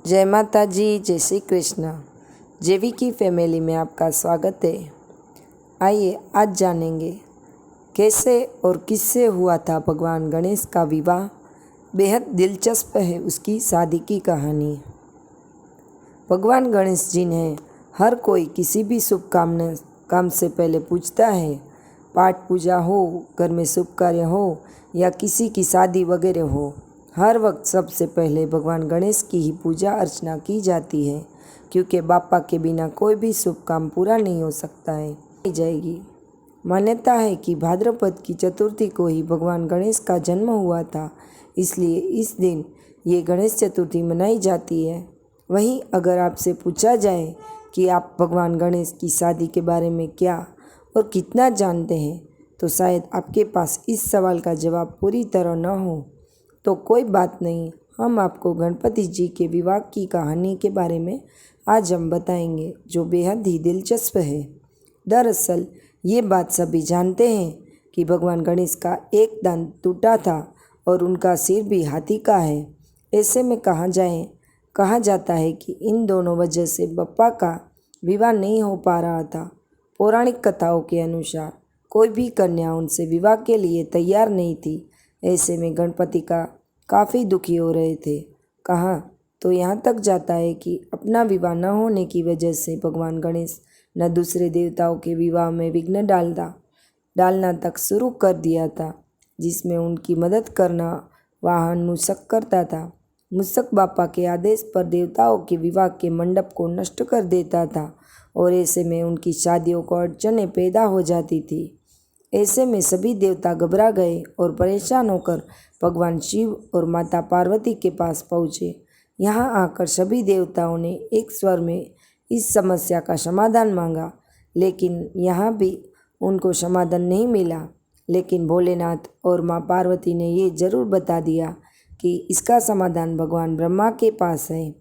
जय माता जी, जय श्री कृष्ण। जेवी की फैमिली में आपका स्वागत है। आइए आज जानेंगे कैसे और किससे हुआ था भगवान गणेश का विवाह। बेहद दिलचस्प है उसकी शादी की कहानी। भगवान गणेश जी ने हर कोई किसी भी शुभ काम से पहले पूछता है। पाठ पूजा हो, घर में शुभ कार्य हो या किसी की शादी वगैरह हो, हर वक्त सबसे पहले भगवान गणेश की ही पूजा अर्चना की जाती है, क्योंकि बापा के बिना कोई भी शुभ काम पूरा नहीं हो सकता है। जाएगी मान्यता है कि भाद्रपद की चतुर्थी को ही भगवान गणेश का जन्म हुआ था, इसलिए इस दिन ये गणेश चतुर्थी मनाई जाती है। वहीं अगर आपसे पूछा जाए कि आप भगवान गणेश की शादी के बारे में क्या और कितना जानते हैं, तो शायद आपके पास इस सवाल का जवाब पूरी तरह न हो। तो कोई बात नहीं, हम आपको गणपति जी के विवाह की कहानी के बारे में आज हम बताएंगे, जो बेहद ही दिलचस्प है। दरअसल ये बात सभी जानते हैं कि भगवान गणेश का एक दांत टूटा था और उनका सिर भी हाथी का है। ऐसे में कहा जाता है कि इन दोनों वजह से बप्पा का विवाह नहीं हो पा रहा था। पौराणिक कथाओं के अनुसार कोई भी कन्या उनसे विवाह के लिए तैयार नहीं थी। ऐसे में गणपति का काफ़ी दुखी हो रहे थे। कहा तो यहाँ तक जाता है कि अपना विवाह न होने की वजह से भगवान गणेश न दूसरे देवताओं के विवाह में विघ्न डालना तक शुरू कर दिया था, जिसमें उनकी मदद करना वाहन मूषक करता था। मूषक बापा के आदेश पर देवताओं के विवाह के मंडप को नष्ट कर देता था और ऐसे में उनकी शादियों को अड़चनें पैदा हो जाती थी। ऐसे में सभी देवता घबरा गए और परेशान होकर भगवान शिव और माता पार्वती के पास पहुँचे। यहाँ आकर सभी देवताओं ने एक स्वर में इस समस्या का समाधान मांगा, लेकिन यहाँ भी उनको समाधान नहीं मिला। लेकिन भोलेनाथ और माँ पार्वती ने ये जरूर बता दिया कि इसका समाधान भगवान ब्रह्मा के पास है।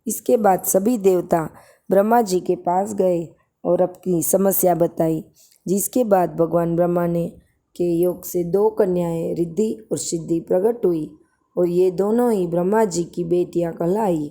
इसके बाद सभी देवता ब्रह्मा जी के पास गए और अपनी समस्या बताई, जिसके बाद भगवान ब्रह्मा ने के योग से 2 कन्याएं रिद्धि और सिद्धि प्रकट हुई और ये दोनों ही ब्रह्मा जी की बेटियां कहलाई।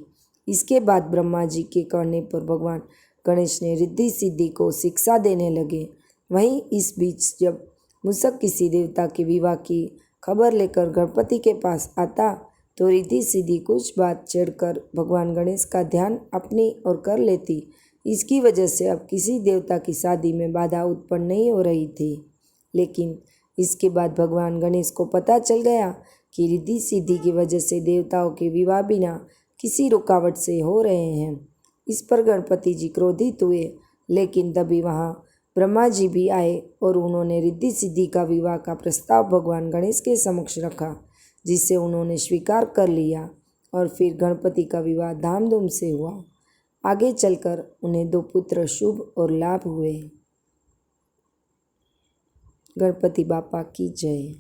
इसके बाद ब्रह्मा जी के कहने पर भगवान गणेश ने रिद्धि सिद्धि को शिक्षा देने लगे। वहीं इस बीच जब मूषक किसी देवता के विवाह की खबर लेकर गणपति के पास आता, तो रिद्धि सिद्धि कुछ बात छेड़कर भगवान गणेश का ध्यान अपनी ओर कर लेती। इसकी वजह से अब किसी देवता की शादी में बाधा उत्पन्न नहीं हो रही थी। लेकिन इसके बाद भगवान गणेश को पता चल गया कि रिद्धि सिद्धि की वजह से देवताओं के विवाह बिना किसी रुकावट से हो रहे हैं। इस पर गणपति जी क्रोधित हुए, लेकिन तभी वहाँ ब्रह्मा जी भी आए और उन्होंने रिद्धि सिद्धि का विवाह का प्रस्ताव भगवान गणेश के समक्ष रखा, जिसे उन्होंने स्वीकार कर लिया और फिर गणपति का विवाह धामधूम से हुआ। आगे चलकर उन्हें 2 पुत्र शुभ और लाभ हुए। गणपति बापा की जय।